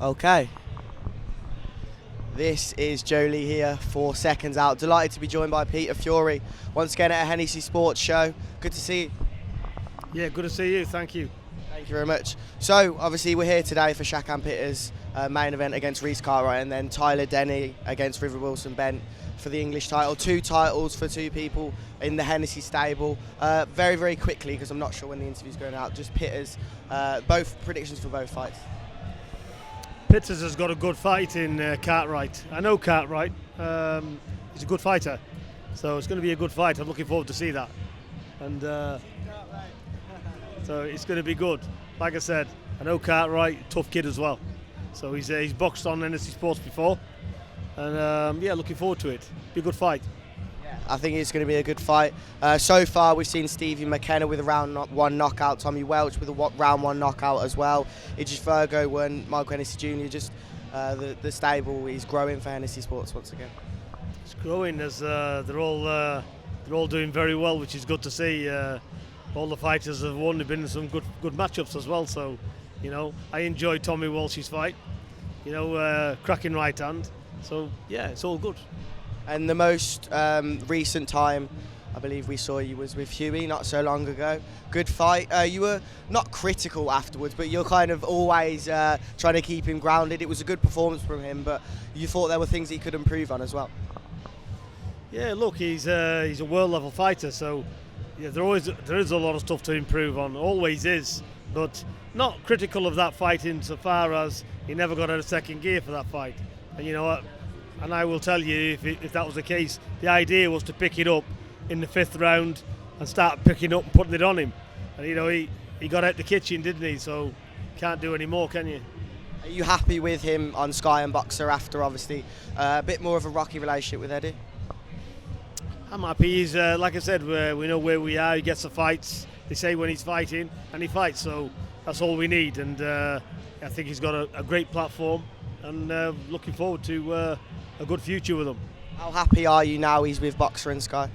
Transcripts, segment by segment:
Okay. This is Joe Leigh here for Seconds Out. Delighted to be joined by Hughie Fury once again at a Hennessy Sports Show. Good to see you. Yeah, good to see you. Thank you. Thank you very much. So, obviously, we're here today for Shakan Pitter's main event against Reece Cartwright, and then Tyler Denny against River Wilson Bent for the English title. 2 titles for 2 people in the Hennessy stable. Very, very quickly, because I'm not sure when the interview's going out, just Pitter's, both predictions for both fights. Pitters has got a good fight in Cartwright. I know Cartwright. He's a good fighter, so it's going to be a good fight. I'm looking forward to see that, and so it's going to be good. Like I said, I know Cartwright, tough kid as well. So he's boxed on Hennessy Sports before, and yeah, looking forward to it. Be a good fight. I think it's going to be a good fight. So far, we've seen Stevie McKenna with a round 1 knockout, Tommy Welch with a round 1 knockout as well. Idris Virgo won, Michael Hennessy Jr. Just the stable is growing for Hennessy Sports once again. It's growing as they're all doing very well, which is good to see. All the fighters have won. They've been in some good matchups as well. So, you know, I enjoyed Tommy Welch's fight. You know, cracking right hand. So yeah, it's all good. And the most recent time I believe we saw you was with Hughie not so long ago. Good fight. You were not critical afterwards, but you're kind of always trying to keep him grounded. It was a good performance from him, but you thought there were things he could improve on as well. Yeah, look, he's a world level fighter, so yeah, there is a lot of stuff to improve on. Always is, but not critical of that fight insofar as he never got out of second gear for that fight. And you know what? And I will tell you, if that was the case, the idea was to pick it up in the 5th round and start picking up and putting it on him. And you know, he got out the kitchen, didn't he? So can't do any more, can you? Are you happy with him on Sky and Boxer after obviously a bit more of a rocky relationship with Eddie? I'm happy. He's like I said, we know where we are. He gets the fights. They say when he's fighting, and he fights. So that's all we need. And I think he's got a great platform, and looking forward to a good future with him. How happy are you now he's with Boxer and Sky?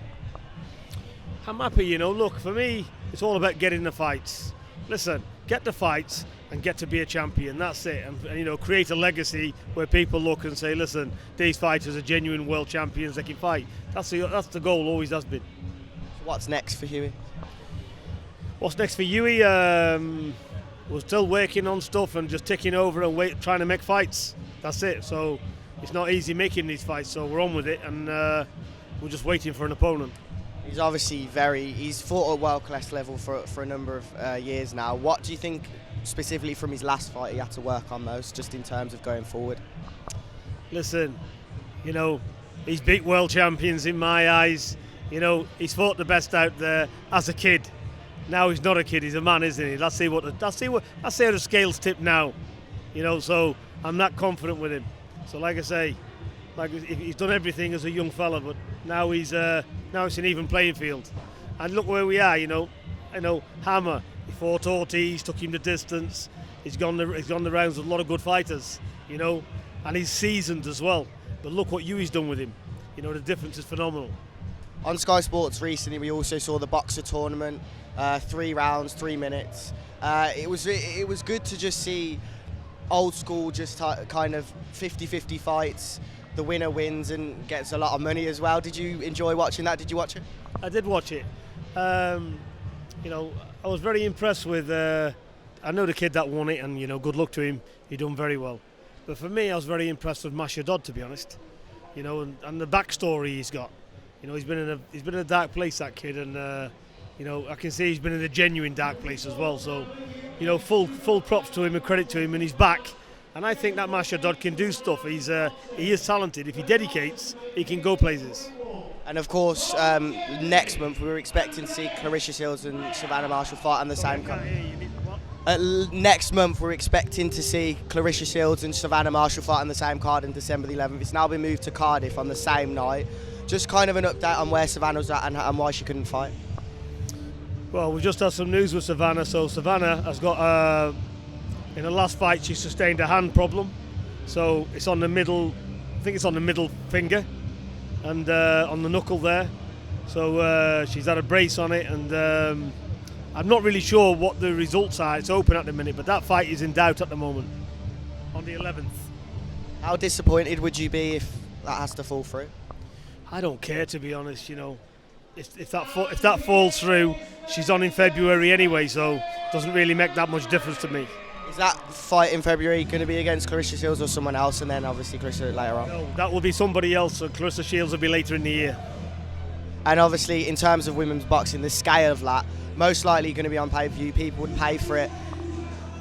I'm happy, you know. Look, for me, it's all about getting the fights. Listen, get the fights and get to be a champion. That's it. And you know, create a legacy where people look and say, listen, these fighters are genuine world champions. They can fight. That's the goal. Always has been. So what's next for Hughie? What's next for Hughie? We're still working on stuff and just ticking over and trying to make fights. That's it. So it's not easy making these fights. So we're on with it, and we're just waiting for an opponent. He's obviously he's fought at world class level for a number of years now. What do you think specifically from his last fight he had to work on most, just in terms of going forward? Listen, you know, he's beat world champions in my eyes. You know, he's fought the best out there as a kid. Now he's not a kid, he's a man, isn't he? Let's see how the scales tip now. You know, so I'm not confident with him. So like I say, he's done everything as a young fella, but now it's an even playing field. And look where we are, you know. Hammer, he fought Ortiz, took him the distance. He's gone the rounds with a lot of good fighters, you know, and he's seasoned as well. But look what Hughie's done with him. You know, the difference is phenomenal. On Sky Sports recently, we also saw the Boxer tournament, 3 rounds, 3 minutes. It was good to just see old school, just kind of 50-50 fights. The winner wins and gets a lot of money as well. Did you enjoy watching that? Did you watch it? I did watch it. You know, I was very impressed with. I know the kid that won it, and you know, good luck to him. He done very well. But for me, I was very impressed with Mashadod, to be honest. You know, and the backstory he's got. You know, he's been in a dark place, that kid, and you know, I can see he's been in a genuine dark place as well. So, you know, full props to him and credit to him, and he's back. And I think that Mashadod can do stuff. He is talented. If he dedicates, he can go places. And of course, next month we were expecting to see Claressa Shields and Savannah Marshall fight on the same card. Next month we're expecting to see Claressa Shields and Savannah Marshall fight on the same card on December the 11th. It's now been moved to Cardiff on the same night. Just kind of an update on where Savannah's at and why she couldn't fight. Well, we've just had some news with Savannah. So Savannah has got, in the last fight, she sustained a hand problem. So it's on the middle, I think it's on the middle finger and on the knuckle there. So she's had a brace on it, and I'm not really sure what the results are. It's open at the minute, but that fight is in doubt at the moment. on the 11th. How disappointed would you be if that has to fall through? I don't care, to be honest. If that falls through, she's on in February anyway, so it doesn't really make that much difference to me. Is that fight in February going to be against Claressa Shields or someone else, and then obviously Claressa later on? No, that will be somebody else. So Claressa Shields will be later in the year. And obviously, in terms of women's boxing, the scale of that, most likely going to be on pay-per-view. People would pay for it.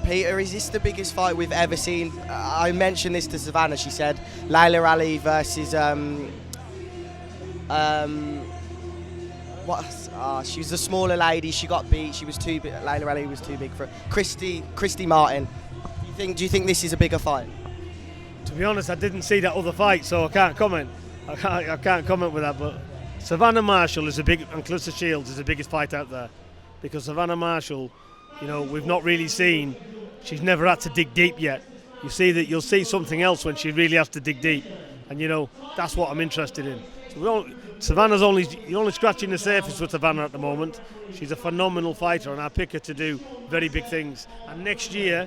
Peter, is this the biggest fight we've ever seen? I mentioned this to Savannah. She said Layla Ali versus she was a smaller lady. She got beat. She was too big. Layla Ali was too big for her. Christy Martin. Do you think this is a bigger fight? To be honest, I didn't see that other fight, so I can't comment. I can't comment with that. But Savannah Marshall and Claressa Shields is the biggest fight out there, because Savannah Marshall, we've not really seen. She's never had to dig deep yet. You'll see something else when she really has to dig deep, and that's what I'm interested in. So Savannah's only scratching the surface with Savannah at the moment. She's a phenomenal fighter, and I pick her to do very big things. And next year,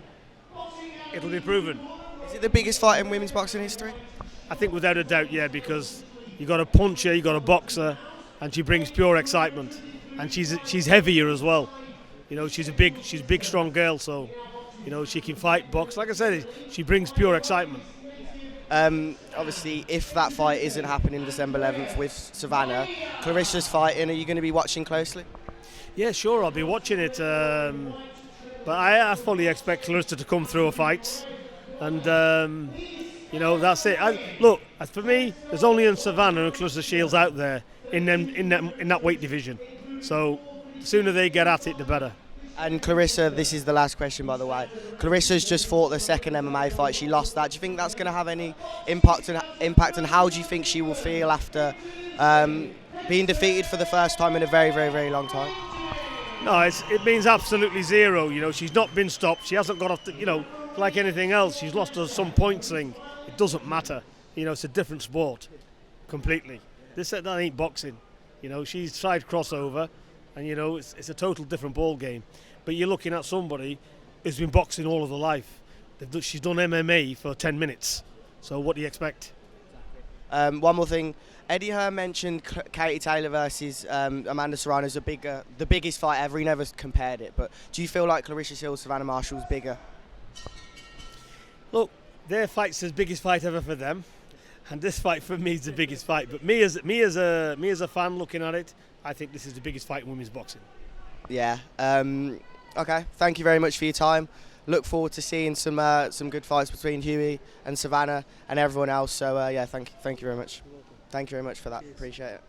it'll be proven. Is it the biggest fight in women's boxing history? I think without a doubt, yeah, because you got a puncher, you got a boxer, and she brings pure excitement. And she's heavier as well. She's a big, strong girl, so she can fight, box. Like I said, she brings pure excitement. Obviously, if that fight isn't happening December 11th with Savannah, Claressa's fighting, are you going to be watching closely? Yeah, sure, I'll be watching it. But I fully expect Claressa to come through her fights. And, that's it. For me, there's only Savannah and Claressa Shields out there in that weight division. So the sooner they get at it, the better. And Claressa, this is the last question, by the way. Claressa's just fought the second MMA fight. She lost that. Do you think that's going to have any impact? And how do you think she will feel after being defeated for the first time in a very, very, very long time? No, it means absolutely zero. She's not been stopped. She hasn't got off like anything else. She's lost at some point thing. It doesn't matter. It's a different sport completely. That ain't boxing. She's tried crossover. And it's a total different ball game. But you're looking at somebody who's been boxing all of her life. She's done MMA for 10 minutes. So what do you expect? One more thing. Eddie Hearn mentioned Katie Taylor versus Amanda Serrano as the biggest fight ever. He never compared it. But do you feel like Claressa Shields, Savannah Marshall is bigger? Look, their fight's the biggest fight ever for them. And this fight for me is the biggest fight. But me as a fan looking at it, I think this is the biggest fight in women's boxing. Yeah. Okay. Thank you very much for your time. Look forward to seeing some good fights between Hughie and Savannah and everyone else. So thank you very much. Thank you very much for that. Appreciate it.